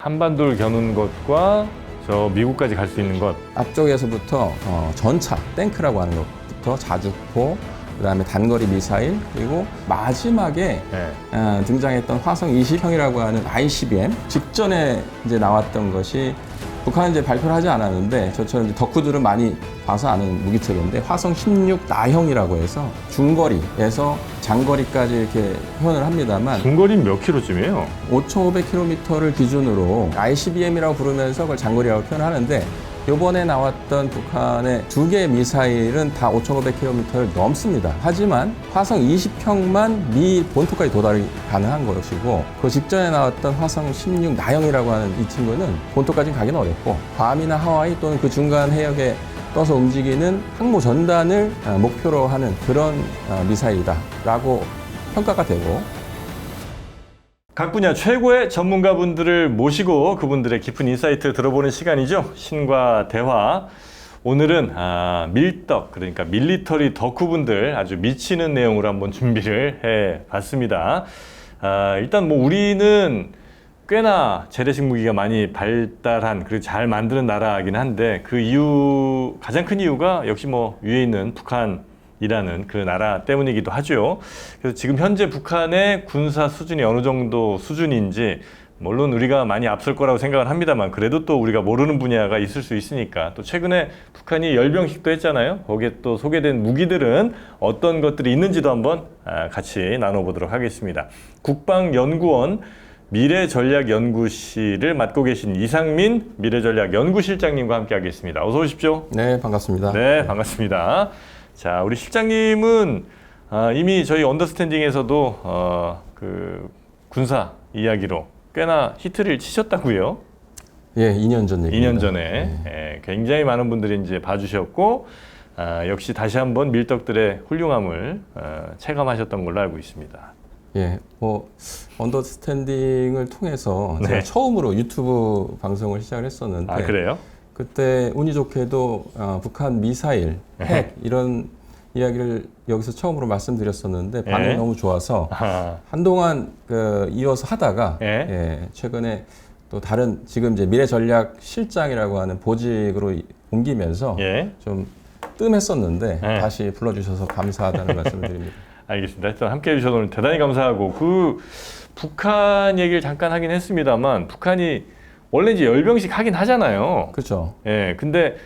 한반도를 겨누는 것과 저 미국까지 갈 수 있는 것. 앞쪽에서부터 전차, 탱크라고 하는 것부터 자주포, 그다음에 단거리 미사일, 그리고 마지막에 네. 등장했던 화성 20형이라고 하는 ICBM 직전에 이제 나왔던 것이 북한은 이제 발표를 하지 않았는데 저처럼 이제 덕후들은 많이 봐서 아는 무기체계인데 화성 16 나형이라고 해서 중거리에서 장거리까지 이렇게 표현을 합니다만 중거리는 몇 킬로쯤이에요? 5,500km를 기준으로 ICBM이라고 부르면서 그걸 장거리라고 표현하는데 이번에 나왔던 북한의 두 개의 미사일은 다 5,500km를 넘습니다. 하지만 화성 20형만 미 본토까지 도달이 가능한 것이고 그 직전에 나왔던 화성 16 나형이라고 하는 이 친구는 본토까지 가기는 어렵고 괌이나 하와이 또는 그 중간 해역에 떠서 움직이는 항모 전단을 목표로 하는 그런 미사일이다라고 평가가 되고 각 분야 최고의 전문가분들을 모시고 그분들의 깊은 인사이트를 들어보는 시간이죠. 신과 대화. 오늘은 밀떡, 그러니까 밀리터리 덕후분들 아주 미치는 내용으로 한번 준비를 해봤습니다. 일단 뭐 우리는 꽤나 재래식 무기가 많이 발달한 그리고 잘 만드는 나라이긴 한데 그 이유, 가장 큰 이유가 역시 뭐 위에 있는 북한이라는 그 나라 때문이기도 하죠. 그래서 지금 현재 북한의 군사 수준이 어느 정도 수준인지 물론 우리가 많이 앞설 거라고 생각을 합니다만 그래도 또 우리가 모르는 분야가 있을 수 있으니까 또 최근에 북한이 열병식도 했잖아요. 거기에 또 소개된 무기들은 어떤 것들이 있는지도 한번 같이 나눠보도록 하겠습니다. 국방연구원 미래전략연구실을 맡고 계신 이상민 미래전략연구실장님과 함께 하겠습니다. 어서 오십시오. 네, 반갑습니다. 네, 반갑습니다. 자, 우리 실장님은 이미 저희 언더스탠딩에서도 그 군사 이야기로 꽤나 히트를 치셨다고요? 예, 2년 전 얘기입니다. 2년 전에 예, 굉장히 많은 분들이 이제 봐주셨고 역시 다시 한번 밀떡들의 훌륭함을 체감하셨던 걸로 알고 있습니다. 예, 뭐 언더스탠딩을 통해서 네. 제가 처음으로 유튜브 방송을 시작을 했었는데 아, 그래요? 그때 운이 좋게도 북한 미사일, 핵 이런 이야기를 여기서 처음으로 말씀드렸었는데 반응이 예. 너무 좋아서 아하. 한동안 이어서 하다가 예. 예, 최근에 또 다른 지금 이제 미래전략실장이라고 하는 보직으로 옮기면서 예. 좀 뜸했었는데 예. 다시 불러주셔서 감사하다는 말씀을 드립니다. 알겠습니다. 일단 함께 해주셔서 오늘 대단히 감사하고 그 북한 얘기를 잠깐 하긴 했습니다만 북한이 원래 이제 열병식 하긴 하잖아요. 그렇죠. 예, 근데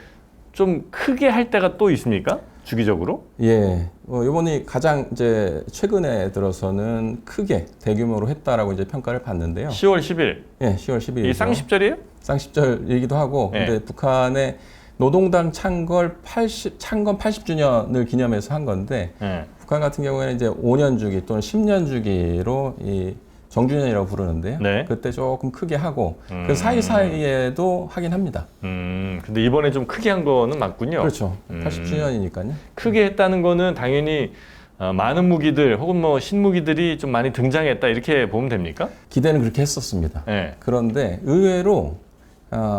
좀 크게 할 때가 또 있습니까? 주기적으로? 예, 이번이 가장 이제 최근에 들어서는 크게 대규모로 했다라고 이제 평가를 받는데요. 10월 10일. 예, 10월 10일. 이게 쌍십절이에요? 쌍십절이기도 하고, 예. 근데 북한의 노동당 창건 80주년을 기념해서 한 건데, 예. 북한 같은 경우에는 이제 5년 주기 또는 10년 주기로 이 정주년이라고 부르는데요. 네. 그때 조금 크게 하고, 그 사이사이에도 하긴 합니다. 근데 이번에 좀 크게 한 거는 맞군요. 그렇죠. 80주년이니까요. 크게 했다는 거는 당연히 많은 무기들 혹은 뭐 신무기들이 좀 많이 등장했다 이렇게 보면 됩니까? 기대는 그렇게 했었습니다. 예. 그런데 의외로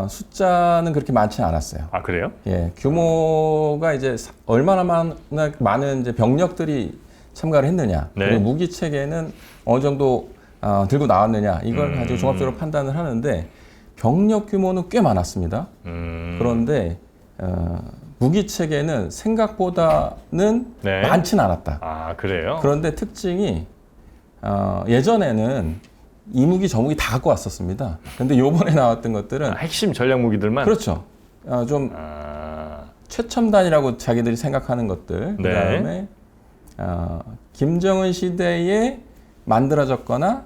숫자는 그렇게 많지는 않았어요. 아, 그래요? 예, 규모가 이제 얼마나 많은 이제 병력들이 참가를 했느냐, 네. 그리고 무기 체계는 어느 정도 들고 나왔느냐, 이걸 가지고 종합적으로 판단을 하는데 병력 규모는 꽤 많았습니다. 그런데 무기 체계는 생각보다는 네. 많지는 않았다. 아, 그래요? 그런데 특징이 예전에는 이 무기 저 무기 다 갖고 왔었습니다. 근데 요번에 나왔던 것들은 핵심 전략 무기들만? 그렇죠. 좀 최첨단이라고 자기들이 생각하는 것들. 네. 그다음에 김정은 시대에 만들어졌거나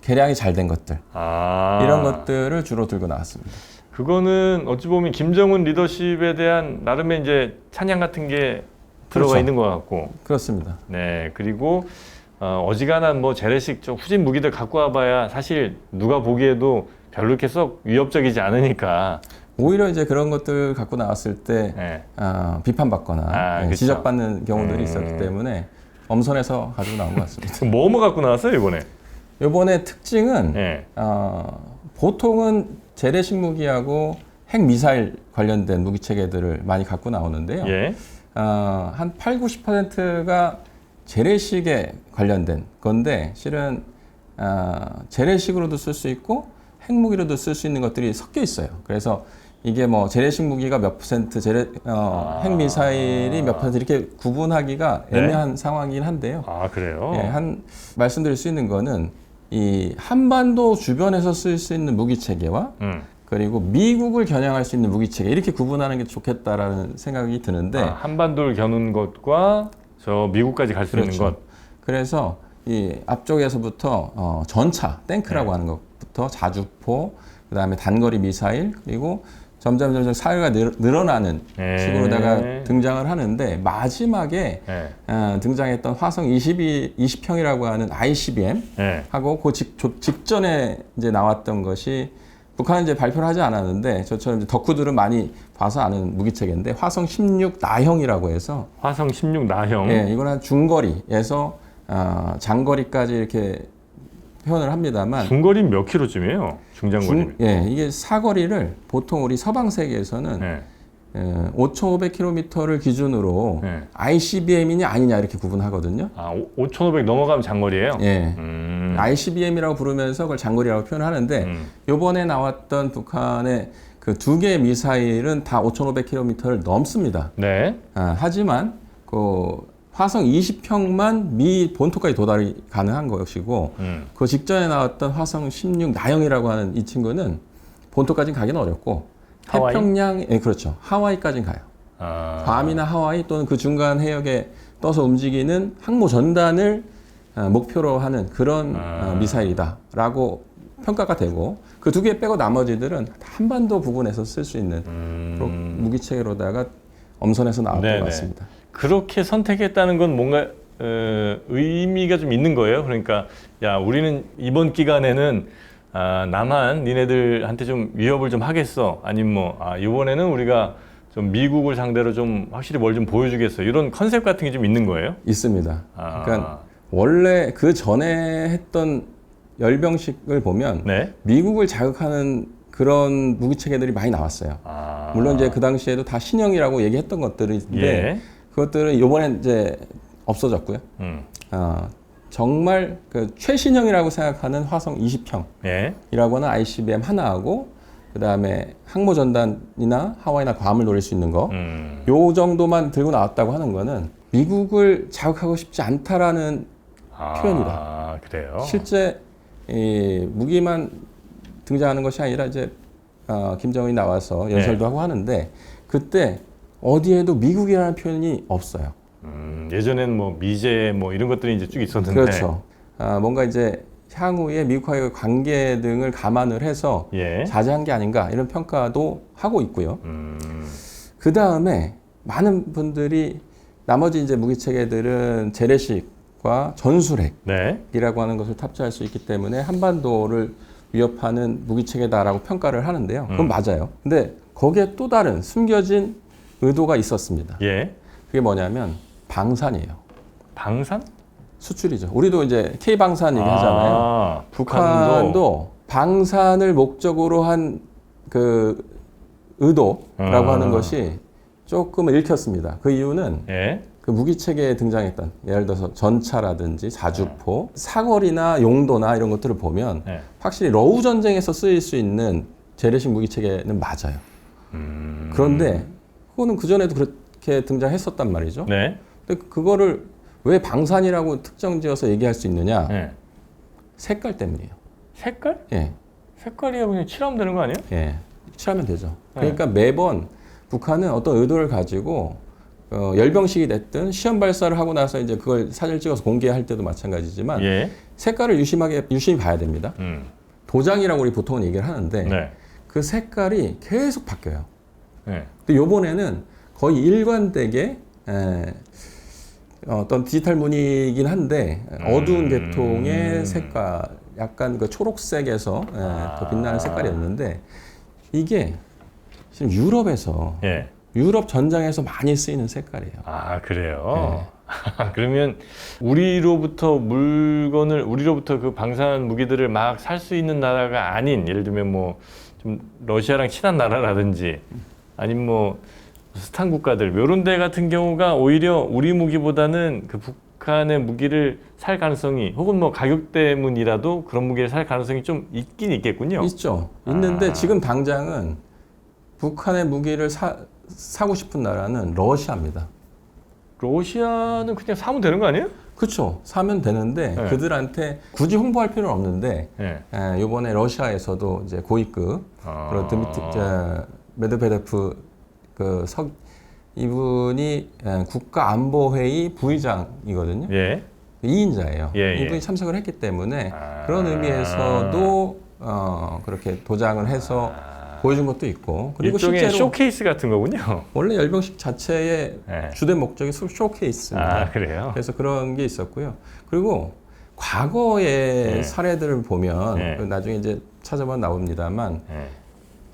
개량이 잘 된 것들. 이런 것들을 주로 들고 나왔습니다. 그거는 어찌 보면 김정은 리더십에 대한 나름의 이제 찬양 같은 게 들어가 그렇죠. 있는 것 같고. 그렇습니다. 네. 그리고 어지간한 뭐 재래식 좀 후진 무기들 갖고 와봐야 사실 누가 보기에도 별로 이렇게 썩 위협적이지 않으니까. 오히려 이제 그런 것들 갖고 나왔을 때 네. 비판받거나 그쵸. 지적받는 경우들이 있었기 때문에 엄선해서 가지고 나온 것 같습니다. 그럼 뭐 갖고 나왔어요 이번에? 이번에 특징은 네. 보통은 재래식 무기하고 핵 미사일 관련된 무기 체계들을 많이 갖고 나오는데요. 예. 한 8, 90%가 재래식에 관련된 건데 실은 재래식으로도 쓸 수 있고 핵무기로도 쓸 수 있는 것들이 섞여 있어요. 그래서 이게 뭐 재래식 무기가 몇 퍼센트, 핵미사일이 몇 퍼센트 이렇게 구분하기가 네. 애매한 상황이긴 한데요. 아, 그래요? 예, 말씀드릴 수 있는 거는 이 한반도 주변에서 쓸 수 있는 무기 체계와 그리고 미국을 겨냥할 수 있는 무기 체계 이렇게 구분하는 게 좋겠다라는 생각이 드는데 한반도를 겨눈 것과 저 미국까지 갈 수 있는 그렇죠. 것. 그래서 이 앞쪽에서부터 전차, 탱크라고 하는 것부터 자주포, 그다음에 단거리 미사일 그리고 점점 사회가 늘어나는 식으로다가 등장을 하는데 마지막에 등장했던 화성 20형이라고 하는 ICBM 하고 그 직전에 이제 나왔던 것이 북한은 이제 발표를 하지 않았는데 저처럼 이제 덕후들은 많이 봐서 아는 무기체계인데 화성 16 나형이라고 해서 화성 16 나형. 예, 이거는 중거리에서 장거리까지 이렇게 표현을 합니다만 중거리 몇 킬로쯤이에요? 중장거리. 예, 이게 사거리를 보통 우리 서방 세계에서는 5,500km를 기준으로 ICBM이냐 아니냐 이렇게 구분하거든요. 5,500 넘어가면 장거리예요? 예. ICBM이라고 부르면서 그걸 장거리라고 표현하는데 이번에 나왔던 북한의 그 두 개의 미사일은 다 5,500km를 넘습니다. 네. 하지만 그 화성 20형만 미 본토까지 도달이 가능한 것이고 그 직전에 나왔던 화성 16 나형이라고 하는 이 친구는 본토까지는 가기는 어렵고 하와이? 태평양, 예, 그렇죠. 하와이까지는 가요. 괌이나 하와이 또는 그 중간 해역에 떠서 움직이는 항모 전단을 목표로 하는 그런 미사일이다라고 평가가 되고 그 두 개 빼고 나머지들은 한반도 부근에서 쓸 수 있는 그런 무기체계로다가 엄선해서 나왔던 것 같습니다. 그렇게 선택했다는 건 뭔가 의미가 좀 있는 거예요. 그러니까 야 우리는 이번 기간에는 나만 니네들한테 좀 위협을 좀 하겠어. 아니면 뭐 이번에는 우리가 좀 미국을 상대로 좀 확실히 뭘 좀 보여주겠어. 이런 컨셉 같은 게 좀 있는 거예요? 있습니다. 그러니까 원래 그 전에 했던 열병식을 보면 미국을 자극하는 그런 무기체계들이 많이 나왔어요. 물론 이제 그 당시에도 다 신형이라고 얘기했던 것들인데 그것들은 이번에 이제 없어졌고요. 정말 그 최신형이라고 생각하는 화성 20형이라고 하는 ICBM 하나하고 그 다음에 항모 전단이나 하와이나 괌을 노릴 수 있는 거, 요 정도만 들고 나왔다고 하는 거는 미국을 자극하고 싶지 않다라는 표현이다. 그래요? 실제 이 무기만 등장하는 것이 아니라 이제 김정은이 나와서 연설도 하고 하는데 그때 어디에도 미국이라는 표현이 없어요. 예전에는 뭐 미제 뭐 이런 것들이 이제 쭉 있었는데. 그렇죠. 뭔가 이제 향후에 미국과의 관계 등을 감안을 해서 자제한 게 아닌가 이런 평가도 하고 있고요. 그 다음에 많은 분들이 나머지 이제 무기 체계들은 재래식과 전술핵이라고 하는 것을 탑재할 수 있기 때문에 한반도를 위협하는 무기 체계다라고 평가를 하는데요. 그건 맞아요. 근데 거기에 또 다른 숨겨진 의도가 있었습니다. 그게 뭐냐면 방산이에요. 방산? 수출이죠. 우리도 이제 K방산 얘기하잖아요. 북한도 방산을 목적으로 한 그 의도라고 하는 것이 조금 읽혔습니다. 그 이유는 그 무기 체계에 등장했던 예를 들어서 전차라든지 자주포, 사거리나 용도나 이런 것들을 보면 확실히 러우 전쟁에서 쓰일 수 있는 재래식 무기 체계는 맞아요. 그런데 그거는 그 전에도 그렇게 등장했었단 말이죠. 근데 그거를 왜 방산이라고 특정지어서 얘기할 수 있느냐? 색깔 때문이에요. 색깔? 예. 색깔이야 그냥 칠하면 되는 거 아니에요? 예. 칠하면 되죠. 그러니까 매번 북한은 어떤 의도를 가지고 열병식이 됐든 시험 발사를 하고 나서 이제 그걸 사진을 찍어서 공개할 때도 마찬가지지만 색깔을 유심히 봐야 됩니다. 도장이라고 우리 보통은 얘기를 하는데 그 색깔이 계속 바뀌어요. 근데 요번에는 거의 일관되게 어떤 디지털 무늬이긴 한데 어두운 계통의 색깔, 약간 그 초록색에서 더 빛나는 색깔이었는데 이게 지금 유럽에서 유럽 전장에서 많이 쓰이는 색깔이에요. 그래요? 그러면 우리로부터 그 방산 무기들을 막 살 수 있는 나라가 아닌, 예를 들면 뭐 좀 러시아랑 친한 나라라든지 아니면 뭐 스탄 국가들 이런 데 같은 경우가 오히려 우리 무기보다는 그 북한의 무기를 살 가능성이 혹은 뭐 가격 때문이라도 그런 무기를 살 가능성이 좀 있긴 있겠군요. 있죠. 있는데 지금 당장은 북한의 무기를 사고 싶은 나라는 러시아입니다. 러시아는 그냥 사면 되는 거 아니에요? 그렇죠. 사면 되는데 네. 그들한테 굳이 홍보할 필요는 없는데 네. 이번에 러시아에서도 이제 고위급 그런 메드베데프 이분이 국가안보회의 부의장이거든요. 예. 2인자예요. 예, 예. 이분이 참석을 했기 때문에 그런 의미에서도 그렇게 도장을 해서 보여준 것도 있고 그리고 일종의 실제로 쇼케이스 같은 거군요. 원래 열병식 자체의 네. 주된 목적이 쇼케이스입니다. 아, 그래요? 그래서 그런 게 있었고요. 그리고 과거의 네. 사례들을 보면 네. 나중에 이제 찾아보면 나옵니다만 예.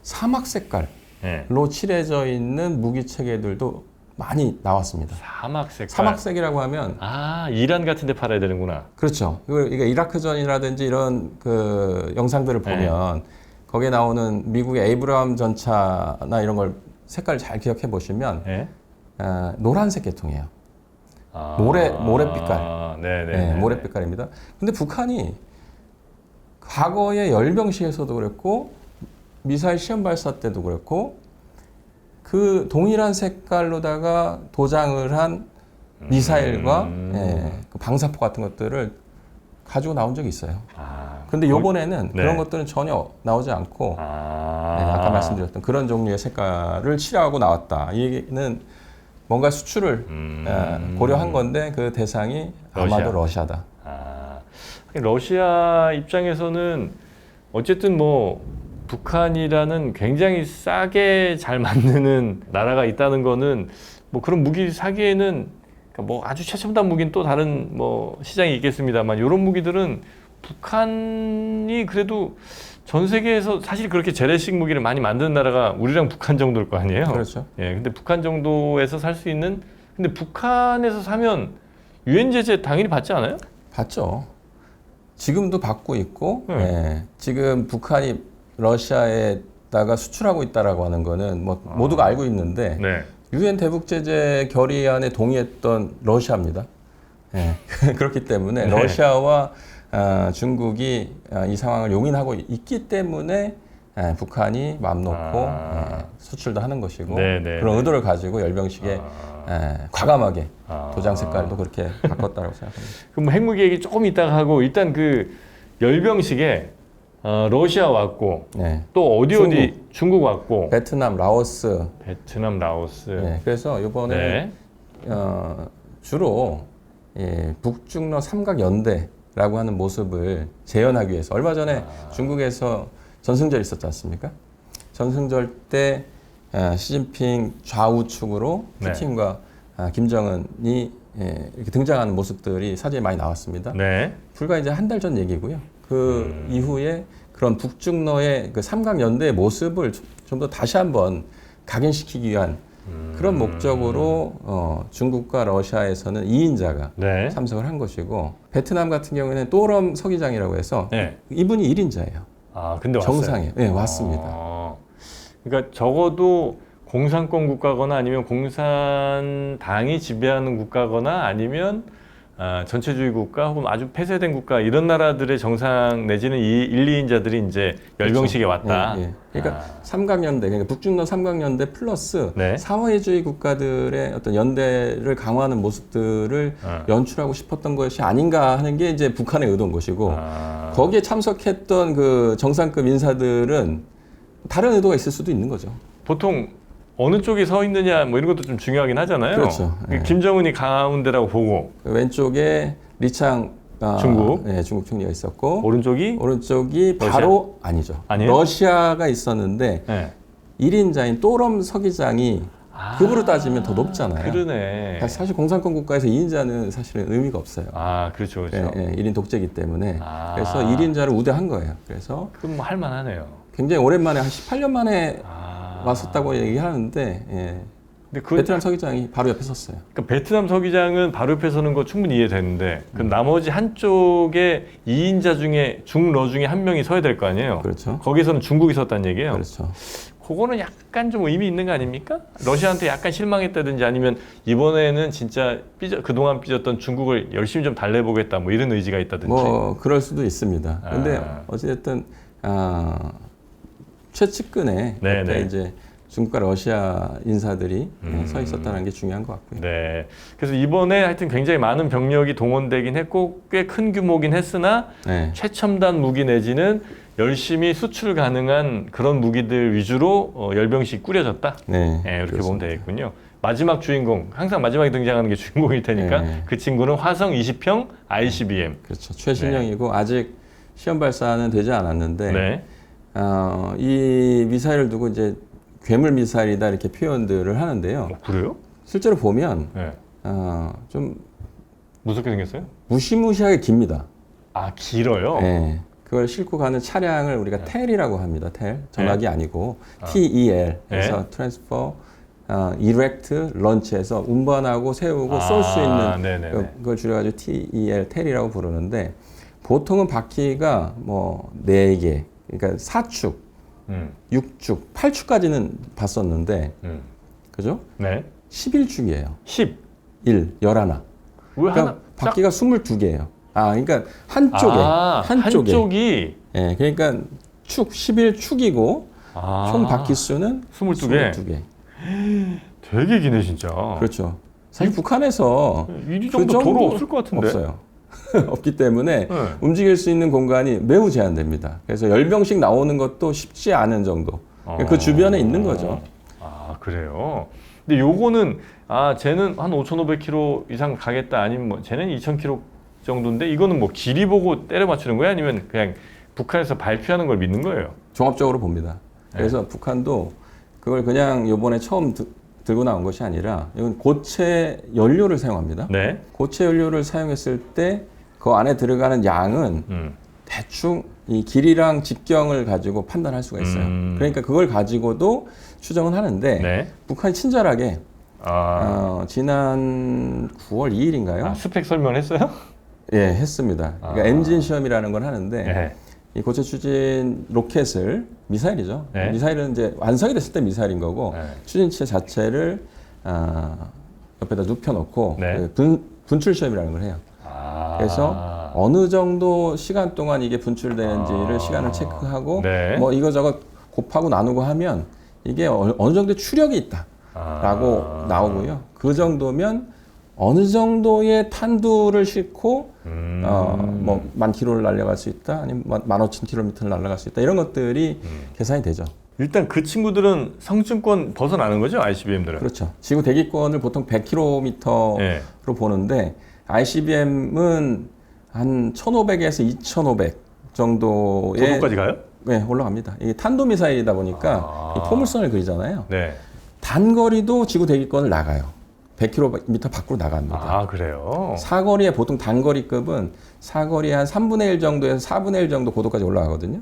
사막 색깔로 예. 칠해져 있는 무기 체계들도 많이 나왔습니다. 사막 색깔. 사막색이라고 하면 아, 이란 같은 데 팔아야 되는구나. 그렇죠. 이게 이라크전이라든지 이런 그 영상들을 보면 거기에 나오는 미국의 에이브라함 전차나 이런 걸 색깔 잘 기억해 보시면 예. 노란색 계통이에요. 아, 모래빛깔. 네네. 모래빛깔입니다. 근데 북한이 과거의 열병식에서도 그랬고 미사일 시험 발사 때도 그랬고 그 동일한 색깔로다가 도장을 한 미사일과 그 방사포 같은 것들을 가지고 나온 적이 있어요. 그런데 이번에는 네. 그런 것들은 전혀 나오지 않고 아까 말씀드렸던 그런 종류의 색깔을 칠하고 나왔다. 이 얘기는 뭔가 수출을 고려한 건데 그 대상이 아마도 러시아다. 러시아 입장에서는 어쨌든 뭐 북한이라는 굉장히 싸게 잘 만드는 나라가 있다는 거는 뭐 그런 무기 사기에는 뭐 아주 최첨단 무기는 또 다른 뭐 시장이 있겠습니다만 이런 무기들은 북한이 그래도 전 세계에서 사실 그렇게 재래식 무기를 많이 만드는 나라가 우리랑 북한 정도일 거 아니에요? 그렇죠. 예, 근데 북한 정도에서 살 수 있는 근데 북한에서 사면 유엔 제재 당연히 받지 않아요? 받죠. 지금도 받고 있고 지금 북한이 러시아에다가 수출하고 있다라고 하는 거는 뭐 모두가 알고 있는데 네. 유엔 대북 제재 결의안에 동의했던 러시아입니다. 그렇기 때문에 러시아와 중국이 이 상황을 용인하고 있기 때문에 북한이 마음 놓고 수출도 하는 것이고 그런 의도를 가지고 열병식에 과감하게 도장 색깔도 그렇게 바꿨다고 생각합니다. 그럼 뭐 핵무기 얘기 조금 이따가 하고 일단 그 열병식에 러시아 왔고 또 어디 중국 왔고 베트남, 라오스. 라오스. 그래서 이번에 주로 북중러 삼각연대라고 하는 모습을 재현하기 위해서 얼마 전에 중국에서 전승절 있었지 않습니까? 전승절 때 시진핑 좌우측으로 푸틴과 김정은이 이렇게 등장하는 모습들이 사진에 많이 나왔습니다. 불과 이제 한 달 전 얘기고요. 그 이후에 그런 북중러의 그 삼각연대의 모습을 좀 더 다시 한번 각인시키기 위한 그런 목적으로 중국과 러시아에서는 2인자가 참석을 한 것이고 베트남 같은 경우에는 또럼 서기장이라고 해서 이분이 1인자예요. 근데 정상에 왔습니다. 그러니까 적어도 공산권 국가거나 아니면 공산당이 지배하는 국가거나 아니면 전체주의 국가 혹은 아주 폐쇄된 국가 이런 나라들의 정상 내지는 1, 2인자들이 이제 열병식에 왔다. 그러니까 삼각연대, 그러니까 북중러 삼각연대 플러스 사회주의 국가들의 어떤 연대를 강화하는 모습들을 연출하고 싶었던 것이 아닌가 하는 게 이제 북한의 의도인 것이고 거기에 참석했던 그 정상급 인사들은 다른 의도가 있을 수도 있는 거죠. 보통 어느 쪽에 서 있느냐 뭐 이런 것도 좀 중요하긴 하잖아요. 그렇죠. 김정은이 가운데라고 보고 그 왼쪽에 리창 중국 총리가 있었고 오른쪽이 러시아? 바로 아니죠. 아니에요? 러시아가 있었는데 1인자인 또럼 서기장이 급으로 따지면 더 높잖아요. 그러네. 사실 공산권 국가에서 2인자는 사실은 의미가 없어요. 그렇죠. 1인 독재이기 때문에 그래서 1인자를 우대한 거예요. 그래서 그럼 뭐 할만하네요. 굉장히 오랜만에 한 18년 만에 왔었다고 얘기하는데 근데 베트남 서기장이 바로 옆에 섰어요. 그러니까 베트남 서기장은 바로 옆에 서는 거 충분히 이해되는데 그 나머지 한쪽에 2인자 중에 중러 중에 한 명이 서야 될 거 아니에요. 그렇죠. 거기서는 중국이 섰다는 얘기예요. 그렇죠. 그거는 약간 좀 의미 있는 거 아닙니까? 러시아한테 약간 실망했다든지 아니면 이번에는 진짜 그동안 삐졌던 중국을 열심히 좀 달래보겠다 뭐 이런 의지가 있다든지. 뭐 그럴 수도 있습니다. 근데 어찌됐든 최측근에 네, 그때 네. 이제 중국과 러시아 인사들이 서 있었다는 게 중요한 것 같고요. 네. 그래서 이번에 하여튼 굉장히 많은 병력이 동원되긴 했고 꽤 큰 규모긴 했으나 네. 최첨단 무기 내지는 열심히 수출 가능한 그런 무기들 위주로 열병식 꾸려졌다. 네, 네, 이렇게 그렇습니다. 보면 되겠군요. 마지막 주인공, 항상 마지막에 등장하는 게 주인공일 테니까 네. 그 친구는 화성 20형 ICBM. 그렇죠. 최신형이고 아직 시험 발사는 되지 않았는데 네. 이 미사일을 두고 이제 괴물 미사일이다 이렇게 표현들을 하는데요. 그래요? 실제로 보면 네. 좀 무섭게 생겼어요? 무시무시하게 깁니다. 아, 길어요? 네. 그걸 싣고 가는 차량을 우리가 텔이라고 합니다. 텔. 전화기 아니고 TEL. 그래서 트랜스퍼, 이렉트, 런치해서 운반하고 세우고 쏠 수 있는 네네네. 그걸 줄여가지고 TEL, 텔이라고 부르는데 보통은 바퀴가 뭐 4개, 그러니까 4축, 6축, 8축까지는 봤었는데 그죠? 네. 11축이에요. 10. 11. 왜 그러니까 하나? 바퀴가 22개예요. 그러니까 한쪽에 한쪽이 예, 그러니까 축 11축이고 총 바퀴 수는 22개. 22개. 되게 기네 진짜. 그렇죠. 사실 북한에서 이 정도 도로 없을 것 같은데. 없어요. 없기 때문에 네. 움직일 수 있는 공간이 매우 제한됩니다. 그래서 열병씩 나오는 것도 쉽지 않은 정도. 그 주변에 있는 거죠. 그래요. 근데 요거는 쟤는 한 5,500km 이상 가겠다 아니면 뭐 쟤는 2,000km 정도인데 이거는 뭐 길이 보고 때려 맞추는 거야 아니면 그냥 북한에서 발표하는 걸 믿는 거예요? 종합적으로 봅니다. 그래서 북한도 그걸 그냥 요번에 처음 들고 나온 것이 아니라 이건 고체 연료를 사용합니다. 네. 고체 연료를 사용했을 때 그 안에 들어가는 양은 대충 이 길이랑 직경을 가지고 판단할 수가 있어요. 그러니까 그걸 가지고도 추정은 하는데 네. 북한이 친절하게 지난 9월 2일인가요? 스펙 설명했어요? 예, 했습니다. 그러니까 엔진 시험이라는 걸 하는데 네. 이 고체 추진 로켓을 미사일이죠. 네. 미사일은 이제 완성이 됐을 때 미사일인 거고 네. 추진체 자체를 옆에다 눕혀놓고 네. 그 분출 시험이라는 걸 해요. 그래서 어느 정도 시간 동안 이게 분출되는지를 시간을 체크하고 네. 뭐 이거저거 곱하고 나누고 하면 이게 어느 정도의 추력이 있다라고 나오고요. 그 정도면 어느 정도의 탄두를 싣고 뭐 10,000km를 날아갈 수 있다, 아니면 15,000km를 날아갈 수 있다 이런 것들이 계산이 되죠. 일단 그 친구들은 성층권 벗어나는 거죠, ICBM들은? 그렇죠. 지구 대기권을 보통 100km로 네. 보는데 ICBM은 한 1,500에서 2,500 정도의 고도까지 가요? 네, 올라갑니다. 이게 탄도미사일이다 보니까 이 포물선을 그리잖아요. 네. 단거리도 지구 대기권을 나가요. 100km 밖으로 나갑니다. 그래요? 사거리에 보통 단거리급은 사거리에 한 3분의 1 정도에서 4분의 1 정도 고도까지 올라가거든요.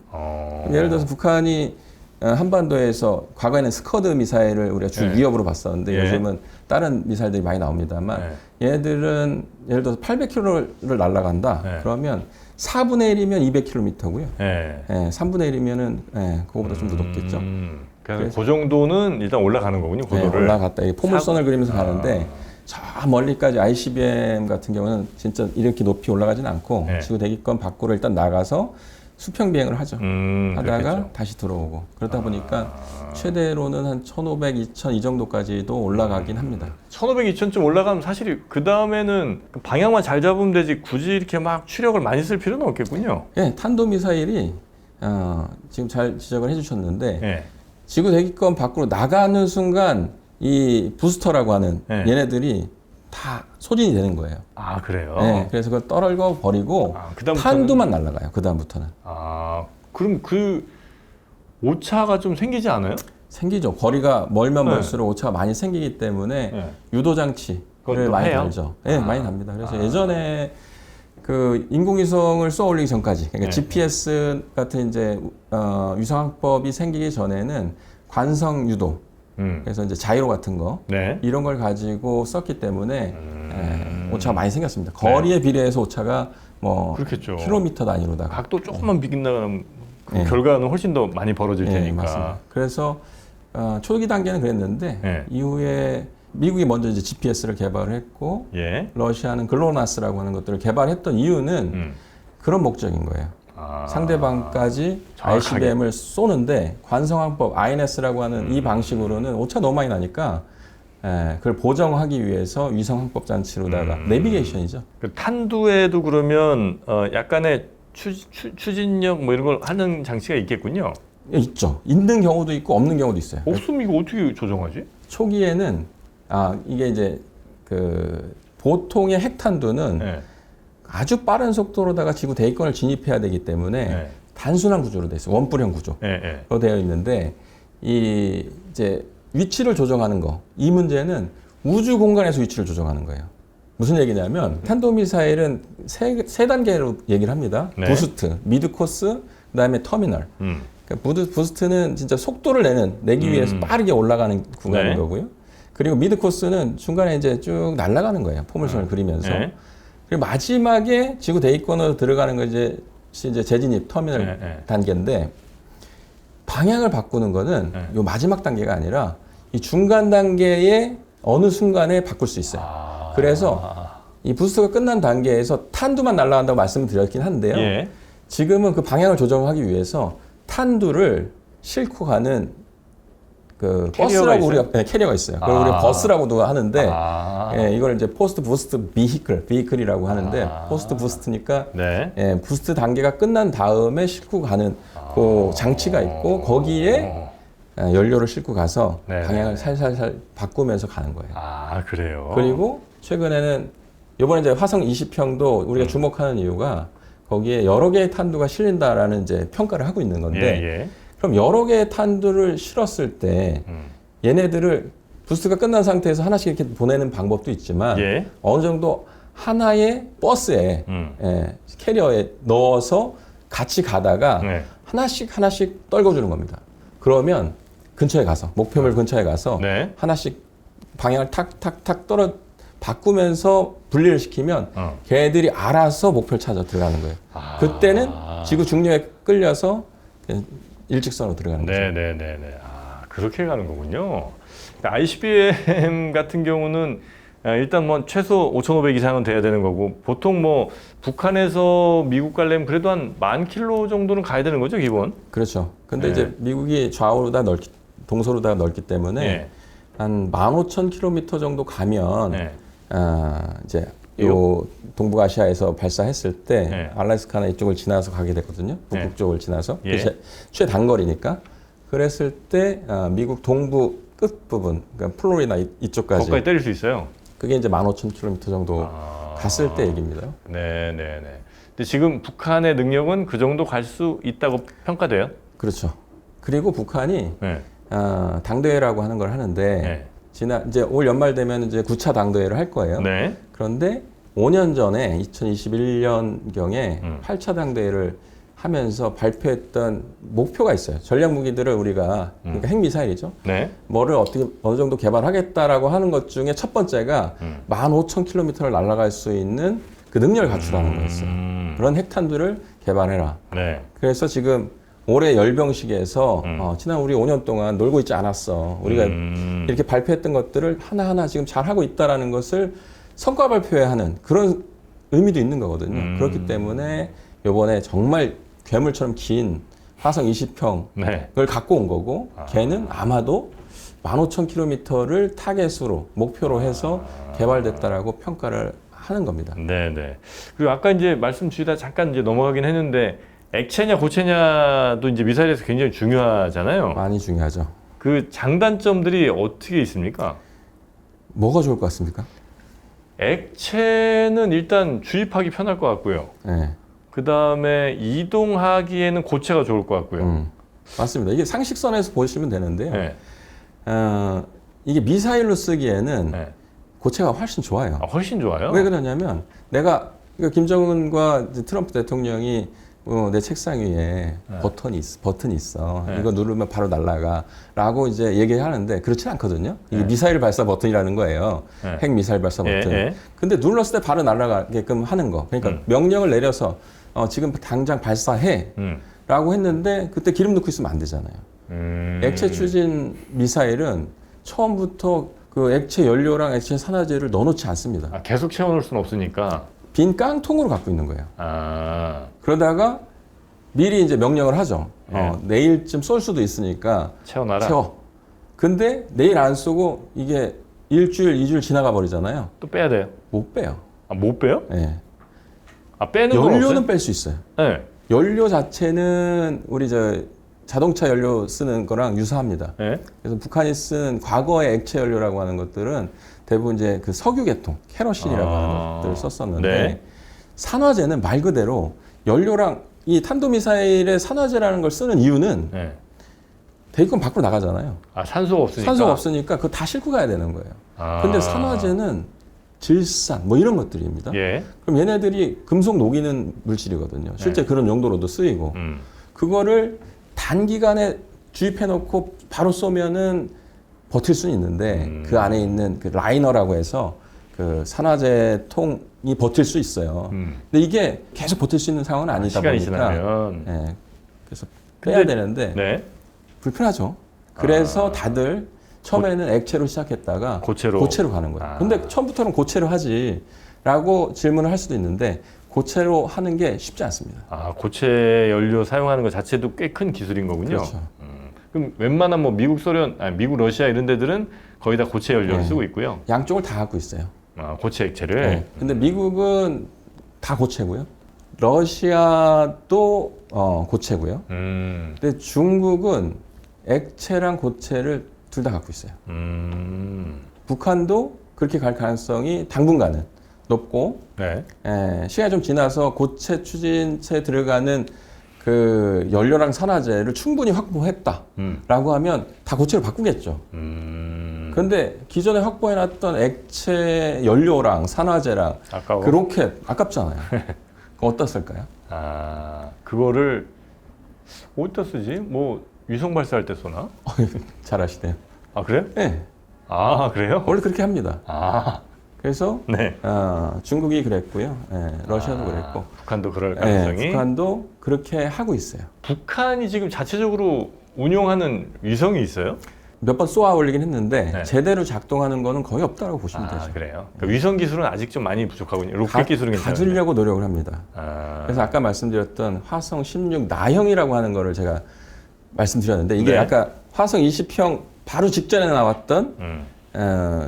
예를 들어서 북한이 한반도에서 과거에는 스커드 미사일을 우리가 주 위협으로 봤었는데 예. 요즘은 다른 미사일들이 많이 나옵니다만 얘들은 예를 들어서 800km를 날아간다. 그러면 4분의 1이면 200km고요. 네. 3분의 1이면은 그거보다 좀 더 높겠죠. 그래서 그 정도는 일단 올라가는 거군요, 고도를. 올라갔다. 이 포물선을 그리면서 가는데 저 멀리까지 ICBM 같은 경우는 진짜 이렇게 높이 올라가진 않고 지구 대기권 밖으로 일단 나가서 수평 비행을 하죠. 하다가 그렇겠죠. 다시 들어오고 그러다 보니까 최대로는 한 1,500, 2,000 이 정도까지도 올라가긴 합니다. 1,500, 2,000쯤 올라가면 사실 그 다음에는 방향만 잘 잡으면 되지 굳이 이렇게 막 추력을 많이 쓸 필요는 없겠군요. 예, 탄도 미사일이 지금 잘 지적을 해주셨는데 네. 지구 대기권 밖으로 나가는 순간 이 부스터라고 하는 얘네들이 다 소진이 되는 거예요. 그래요? 네, 그래서 그걸 떨궈 버리고 그다음부터는- 탄두만 날아가요. 그 다음부터는 그럼 그 오차가 좀 생기지 않아요? 생기죠. 거리가 멀면 네. 멀수록 오차가 많이 생기기 때문에 네. 유도 장치를 그것도 많이 해요? 달죠. 네, 많이 답니다. 그래서 예전에 그 인공위성을 쏘아 올리기 전까지, 그러니까 GPS 같은 이제 위성항법이 생기기 전에는 관성 유도, 그래서 이제 자이로 같은 거 네. 이런 걸 가지고 썼기 때문에 오차가 많이 생겼습니다. 거리에 비례해서 오차가 뭐 그렇겠죠. 킬로미터 단위로다가 각도 조금만 비긴다면 그 네. 결과는 훨씬 더 많이 벌어질 네, 테니까. 맞습니다. 그래서 초기 단계는 그랬는데 예. 이후에 미국이 먼저 이제 GPS를 개발을 했고 예. 러시아는 글로나스라고 하는 것들을 개발했던 이유는 그런 목적인 거예요. 상대방까지 정확하게. ICBM을 쏘는데 관성항법 INS라고 하는 이 방식으로는 오차 너무 많이 나니까 그걸 보정하기 위해서 위성항법 장치로다가 내비게이션이죠. 그 탄두에도 그러면 약간의 추진력 뭐 이런 걸 하는 장치가 있겠군요. 있죠. 있는 경우도 있고 없는 경우도 있어요. 없으면 이거 어떻게 조정하지? 초기에는 이게 이제 그 보통의 핵탄두는 예. 아주 빠른 속도로다가 지구 대기권을 진입해야 되기 때문에 네. 단순한 구조로 되어 있어요. 원뿔형 구조로 예. 되어 있는데 이 이제 위치를 조정하는 거, 이 문제는 우주 공간에서 위치를 조정하는 거예요. 무슨 얘기냐면 탄도미사일은 세 단계로 얘기를 합니다. 네. 부스트, 미드 코스, 그다음에 터미널. 그러니까 부스트는 진짜 속도를 내기 위해서 빠르게 올라가는 구간인 네. 거고요. 그리고 미드 코스는 중간에 이제 쭉 날아가는 거예요. 포물선을 그리면서. 네. 그리고 마지막에 지구 대기권으로 들어가는 거 이제 재진입 터미널 네. 단계인데 방향을 바꾸는 거는 네. 요 마지막 단계가 아니라 이 중간 단계의 어느 순간에 바꿀 수 있어요. 그래서 이 부스트가 끝난 단계에서 탄두만 날아간다고 말씀을 드렸긴 한데요. 예. 지금은 그 방향을 조정하기 위해서 탄두를 싣고 가는 그 캐리어가 버스라고 있어요? 우리가 캐리어가 있어요. 그걸 우리가 버스라고도 하는데 네. 이걸 이제 포스트 부스트 비히클이라고 하는데 포스트 부스트니까 네. 부스트 단계가 끝난 다음에 싣고 가는 그 장치가 있고 거기에 연료를 싣고 가서 네. 방향을 살살살 바꾸면서 가는 거예요. 그래요. 그리고 최근에는 이번에 이제 화성 20형도 우리가 주목하는 이유가 거기에 여러 개의 탄두가 실린다라는 이제 평가를 하고 있는 건데 예. 그럼 여러 개의 탄두를 실었을 때 얘네들을 부스트가 끝난 상태에서 하나씩 이렇게 보내는 방법도 있지만 예. 어느 정도 하나의 버스에 캐리어에 넣어서 같이 가다가 네. 하나씩 떨궈주는 겁니다. 그러면 근처에 가서 목표물 근처에 가서 네. 하나씩 방향을 탁탁탁 바꾸면서 분리를 시키면 걔들이 알아서 목표를 찾아 들어가는 거예요. 그때는 지구 중력에 끌려서 그냥 일직선으로 들어가는 거죠. 네네네네. 그렇게 가는 거군요. ICBM 같은 경우는 일단 뭐 최소 5,500 이상은 돼야 되는 거고 보통 뭐 북한에서 미국 가려면 그래도 한 10,000km 정도는 가야 되는 거죠, 기본? 그렇죠. 근데 네. 이제 미국이 좌우로 다 동서로 다 넓기 때문에 네. 한 15,000km 정도 가면 네. 이제 요 동북아시아에서 발사했을 때 네. 알래스카나 이쪽을 지나서 가게 되거든요. 북극 네. 쪽을 지나서 예. 최단거리니까. 그랬을 때 미국 동부 끝 부분, 그러니까 플로리다 이쪽까지 거기까지 때릴 수 있어요. 그게 이제 15,000km 정도 갔을 때 얘기입니다. 네네네. 근데 지금 북한의 능력은 그 정도 갈 수 있다고 평가돼요? 그렇죠. 그리고 북한이 네. 당대회라고 하는 걸 하는데 네. 이제 올 연말 되면 이제 9차 당대회를 할 거예요. 네. 그런데 5년 전에 2021년경에 8차 당대회를 하면서 발표했던 목표가 있어요. 전략 무기들을 우리가 그러니까 핵미사일이죠. 네. 뭐를 어느 정도 개발하겠다라고 하는 것 중에 첫 번째가 15,000km를 날아갈 수 있는 그 능력을 갖추라는 거였어요. 그런 핵탄두를 개발해라. 네. 그래서 지금 올해 열병식에서 지난 우리 5년 동안 놀고 있지 않았어. 우리가 이렇게 발표했던 것들을 하나하나 지금 잘하고 있다라는 것을 성과 발표해야 하는 그런 의미도 있는 거거든요. 그렇기 때문에 이번에 정말 괴물처럼 긴 화성 20형을 네. 갖고 온 거고 걔는 아마도 15,000km를 타겟으로 목표로 해서 개발됐다라고 평가를 하는 겁니다. 네네. 그리고 아까 이제 말씀 주시다 잠깐 이제 넘어가긴 했는데 액체냐 고체냐도 이제 미사일에서 굉장히 중요하잖아요. 많이 중요하죠. 그 장단점들이 어떻게 있습니까? 뭐가 좋을 것 같습니까? 액체는 일단 주입하기 편할 것 같고요. 네. 그 다음에 이동하기에는 고체가 좋을 것 같고요. 맞습니다. 이게 상식선에서 보시면 되는데요. 네. 이게 미사일로 쓰기에는 네. 고체가 훨씬 좋아요. 훨씬 좋아요. 왜 그러냐면 내가 김정은과 트럼프 대통령이 내 책상 위에 버튼이 있어. 네. 이거 누르면 바로 날아가라고 이제 얘기하는데 그렇지 않거든요. 이게 미사일 발사 버튼이라는 거예요. 네. 핵 미사일 발사 버튼. 예. 근데 눌렀을 때 바로 날아가게끔 하는 거. 그러니까 명령을 내려서 지금 당장 발사해. 라고 했는데 그때 기름 넣고 있으면 안 되잖아요. 액체 추진 미사일은 처음부터 그 액체 연료랑 액체 산화제를 넣어놓지 않습니다. 아, 계속 채워놓을 수는 없으니까. 빈 깡통으로 갖고 있는 거예요. 아, 그러다가 미리 이제 명령을 하죠. 네. 내일쯤 쏠 수도 있으니까 채워놔라. 채워. 근데 내일 안 쏘고 이게 일주일, 2주일 지나가 버리잖아요. 또 빼야 돼요. 못 빼요. 아, 못 빼요? 예. 아, 빼는 건 없어요? 연료는 뺄 수 있어요. 네. 연료 자체는 우리 자동차 연료 쓰는 거랑 유사합니다. 네. 그래서 북한이 쓴 과거의 액체 연료라고 하는 것들은 대부분 이제 그 석유 계통, 케로신이라고 하는 것들을 썼었는데 네. 산화제는 말 그대로 연료랑 이 탄도미사일의 산화제라는 걸 쓰는 이유는 네. 대기권 밖으로 나가잖아요. 아, 산소가 없으니까. 산소가 없으니까 그거 다 싣고 가야 되는 거예요. 아. 근데 산화제는 질산 뭐 이런 것들입니다. 예. 그럼 얘네들이 금속 녹이는 물질이거든요. 실제 네. 그런 용도로도 쓰이고 그거를 단기간에 주입해놓고 바로 쏘면은 버틸 수는 있는데 그 안에 있는 그 라이너라고 해서 그 산화제 통이 버틸 수 있어요. 근데 이게 계속 버틸 수 있는 상황은 아니다 시간이 보니까 지나면. 예, 그래서 빼야 근데- 되는데 네. 불편하죠. 그래서 다들 처음에는 액체로 시작했다가 고체로. 가는 거예요. 아. 근데 처음부터는 고체로 하지라고 질문을 할 수도 있는데 고체로 하는 게 쉽지 않습니다. 아, 고체 연료 사용하는 것 자체도 꽤 큰 기술인 거군요. 그렇죠. 그럼 웬만한 뭐 미국, 소련, 아니 미국, 러시아 이런 데들은 거의 다 고체 연료를 네. 쓰고 있고요. 양쪽을 다 갖고 있어요. 아, 고체 액체를. 네. 근데 미국은 다 고체고요. 러시아도 고체고요. 근데 중국은 액체랑 고체를 둘 다 갖고 있어요. 북한도 그렇게 갈 가능성이 당분간은 높고 네. 시간이 좀 지나서 고체 추진체에 들어가는 그 연료랑 산화제를 충분히 확보했다라고 하면 다 고체로 바꾸겠죠. 그런데 기존에 확보해놨던 액체 연료랑 산화제랑 아까워. 그 로켓 아깝잖아요. 그거 어디다 쓸까요? 아, 그거를 어디다 쓰지? 뭐 위성 발사할 때 쏘나? 잘 아시네요. 아, 그래요? 네, 아, 그래요? 원래 그렇게 합니다. 아, 그래서 네. 중국이 그랬고요. 러시아도 그랬고. 북한도 그럴 가능성이. 북한도 그렇게 하고 있어요. 북한이 지금 자체적으로 운용하는 위성이 있어요? 몇 번 쏘아 올리긴 했는데 네. 제대로 작동하는 거는 거의 없다고 보시면 아, 되죠. 그래요. 그러니까 위성 기술은 아직 좀 많이 부족하군요. 로켓 기술은 괜찮은데. 가지려고 노력을 합니다. 아, 그래서 아까 말씀드렸던 화성 16 나형이라고 하는 거를 제가 말씀드렸는데 이게 네. 아까 화성 20형 바로 직전에 나왔던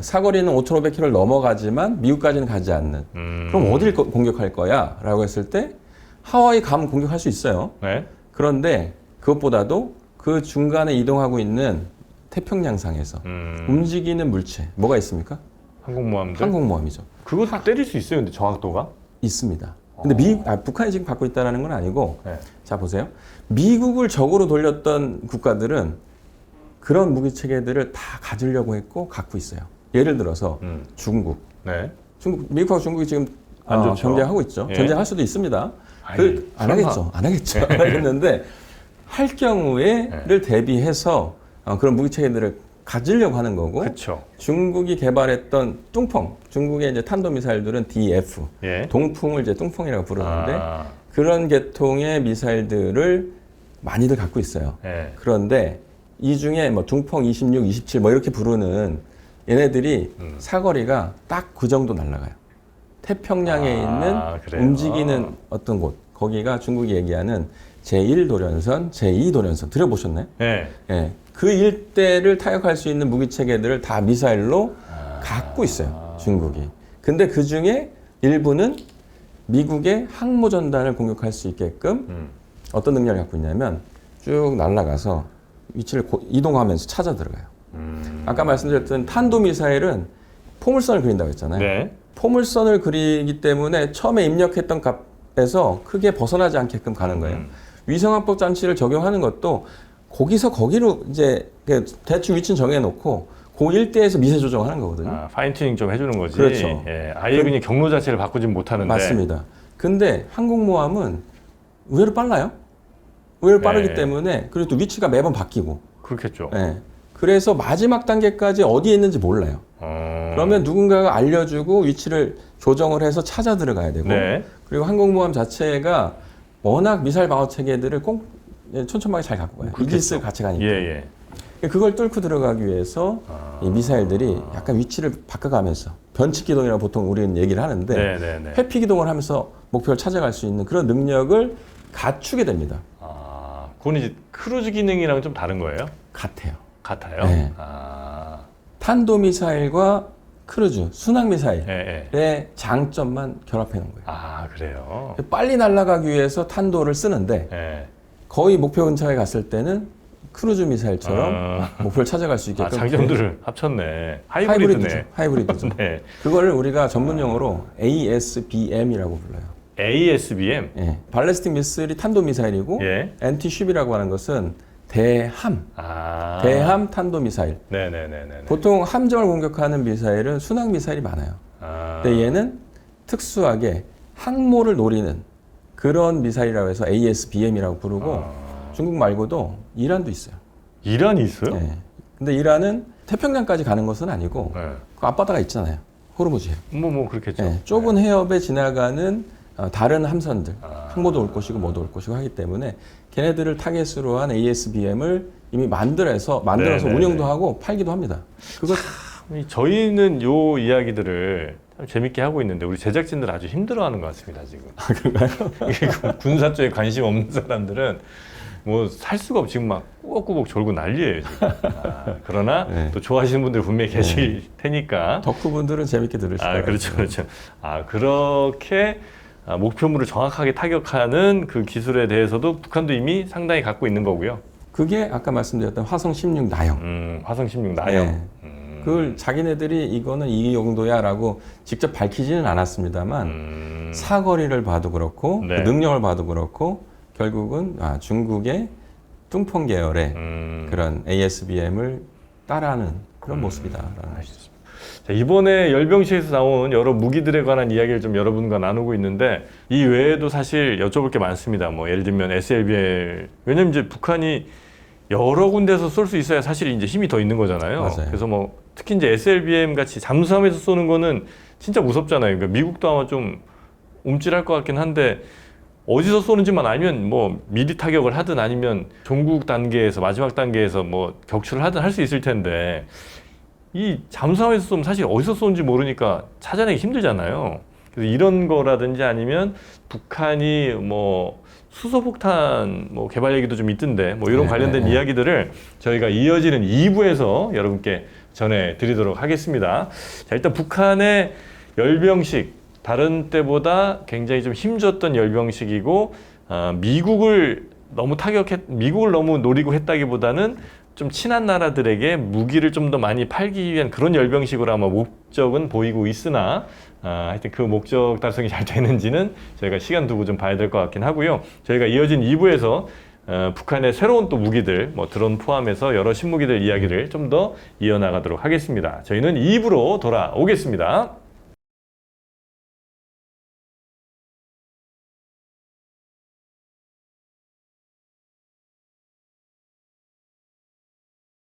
사거리는 5,500km를 넘어가지만 미국까지는 가지 않는. 그럼 어딜 공격할 거야? 라고 했을 때 하와이 가면 공격할 수 있어요. 네. 그런데 그것보다도 그 중간에 이동하고 있는 태평양상에서 움직이는 물체 뭐가 있습니까? 항공모함들. 항공모함이죠. 그것도 때릴 수 있어요, 근데 정확도가? 있습니다. 근데 북한이 지금 갖고 있다는 건 아니고 네. 자 보세요. 미국을 적으로 돌렸던 국가들은 그런 무기 체계들을 다 가지려고 했고 갖고 있어요. 예를 들어서 중국. 네. 미국하고 중국이 지금 안 좋죠. 경쟁하고 있죠. 예. 전쟁할 수도 있습니다. 아니, 안 설마. 하겠죠. 안 하겠죠. 안 하겠는데 할 경우에를 대비해서 그런 무기 체계들을 가지려고 하는 거고 그렇죠. 중국이 개발했던 뚱펑, 중국의 이제 탄도미사일들은 DF, 예. 동풍을 이제 뚱펑이라고 부르는데 아, 그런 계통의 미사일들을 많이들 갖고 있어요. 예. 그런데 이 중에 뭐 둥펑 26, 27 뭐 이렇게 부르는 얘네들이 사거리가 딱 그 정도 날아가요. 태평양에 있는 그래요? 움직이는 어떤 곳, 거기가 중국이 얘기하는 제1도련선, 제2도련선 들어보셨나요? 예. 예. 그 일대를 타격할 수 있는 무기 체계들을 다 미사일로 갖고 있어요. 중국이. 근데 그 중에 일부는 미국의 항모 전단을 공격할 수 있게끔 어떤 능력을 갖고 있냐면 쭉 날아가서 위치를 이동하면서 찾아 들어가요. 아까 말씀드렸던 탄도미사일은 포물선을 그린다고 했잖아요. 네. 포물선을 그리기 때문에 처음에 입력했던 값에서 크게 벗어나지 않게끔 가는 거예요. 위성항법 장치를 적용하는 것도 거기서 거기로 이제 대충 위치는 정해놓고 그 일대에서 미세 조정하는 거거든요. 아, 파인튜닝 좀 해주는 거지. 그렇죠. 예. 아예 그냥 경로 자체를 바꾸진 못하는데. 맞습니다. 근데 항공모함은 의외로 빨라요. 의외로 빠르기 네. 때문에 그리고 또 위치가 매번 바뀌고. 그렇겠죠. 예. 그래서 마지막 단계까지 어디에 있는지 몰라요. 그러면 누군가가 알려주고 위치를 조정을 해서 찾아 들어가야 되고 네. 그리고 항공모함 자체가 워낙 미사일 방어 체계들을 꼭 촘촘하게 잘 갖고 가요. 그렇겠죠. 이지스를 같이 가니까. 예, 예. 그걸 뚫고 들어가기 위해서 이 미사일들이 약간 위치를 바꿔가면서 변칙 기동이라고 보통 우리는 얘기를 하는데 네, 네, 네. 회피 기동을 하면서 목표를 찾아갈 수 있는 그런 능력을 갖추게 됩니다. 아, 그건 이제 크루즈 기능이랑 좀 다른 거예요? 같아요. 같아요? 네. 아, 탄도미사일과 크루즈, 순항미사일의 예, 예. 장점만 결합해 놓은 거예요. 아, 그래요? 빨리 날아가기 위해서 탄도를 쓰는데 예. 거의 목표 근처에 갔을 때는 크루즈 미사일처럼 목표를 찾아갈 수 있게끔 아, 장점들을 합쳤네. 하이브리드네. 하이브리드죠. 네. 그거를 우리가 전문 용어로 ASBM이라고 불러요. ASBM? 예. 발레스틱 미사일이 탄도 미사일이고 예. NT쉽이라고 하는 것은 대함 아. 탄도 미사일. 네네네네. 보통 함정을 공격하는 미사일은 순항 미사일이 많아요. 아. 근데 얘는 특수하게 항모를 노리는 그런 미사일이라고 해서 ASBM이라고 부르고 중국 말고도 이란도 있어요. 이란이 있어요? 예. 근데 이란은 태평양까지 가는 것은 아니고 네. 그 앞바다가 있잖아요. 호르무즈 해협. 뭐 그렇겠죠. 예, 좁은 해협에 지나가는 다른 함선들, 아. 항모도 올 것이고 뭐도 올 것이고 하기 때문에 걔네들을 타겟으로 한 ASBM을 이미 만들어서 네네네. 운영도 하고 팔기도 합니다. 그거 저희는 요 이야기들을 참 재밌게 하고 있는데 우리 제작진들 아주 힘들어하는 것 같습니다 지금. 그런가요? 이게 군사 쪽에 관심 없는 사람들은 뭐 살 수가 없이 지금 막 꾸벅꾸벅 졸고 난리예요 지금. 그러나 네. 또 좋아하시는 분들 분명히 계실 테니까. 덕후분들은 재밌게 들으실 거예요. 그렇죠, 그렇죠. 그렇게 목표물을 정확하게 타격하는 그 기술에 대해서도 북한도 이미 상당히 갖고 있는 거고요. 그게 아까 말씀드렸던 화성 16 나형. 화성 16 나형. 네. 그걸 자기네들이 이거는 이 용도야라고 직접 밝히지는 않았습니다만 사거리를 봐도 그렇고 네. 그 능력을 봐도 그렇고 결국은 중국의 뚱펑 계열의 그런 ASBM을 따라하는 그런 모습이다라는 것이죠. 자, 이번에 열병식에서 나온 여러 무기들에 관한 이야기를 좀 여러분과 나누고 있는데 이 외에도 사실 여쭤볼 게 많습니다. 뭐 예를 들면 SLBM 왜냐면 이제 북한이 여러 군데서 쏠 수 있어야 사실 이제 힘이 더 있는 거잖아요. 맞아요. 그래서 뭐 특히 이제 SLBM 같이 잠수함에서 쏘는 거는 진짜 무섭잖아요. 그러니까 미국도 아마 좀 움찔할 것 같긴 한데 어디서 쏘는지만 알면 뭐 미리 타격을 하든 아니면 종국 단계에서 마지막 단계에서 뭐 격추를 하든 할 수 있을 텐데 이 잠수함에서 쏘면 사실 어디서 쏘는지 모르니까 찾아내기 힘들잖아요. 그래서 이런 거라든지 아니면 북한이 뭐 수소폭탄 뭐 개발 얘기도 좀 있던데 뭐 이런 관련된 이야기들을 저희가 이어지는 2부에서 여러분께 전해드리도록 하겠습니다. 자, 일단 북한의 열병식 다른 때보다 굉장히 좀 힘줬던 열병식이고 미국을 너무 노리고 했다기보다는 좀 친한 나라들에게 무기를 좀 더 많이 팔기 위한 그런 열병식으로 아마 목적은 보이고 있으나 하여튼 그 목적 달성이 잘 되는지는 저희가 시간 두고 좀 봐야 될 것 같긴 하고요. 저희가 이어진 2부에서 북한의 새로운 또 무기들, 뭐 드론 포함해서 여러 신무기들 이야기를 좀 더 이어나가도록 하겠습니다. 저희는 2부로 돌아오겠습니다.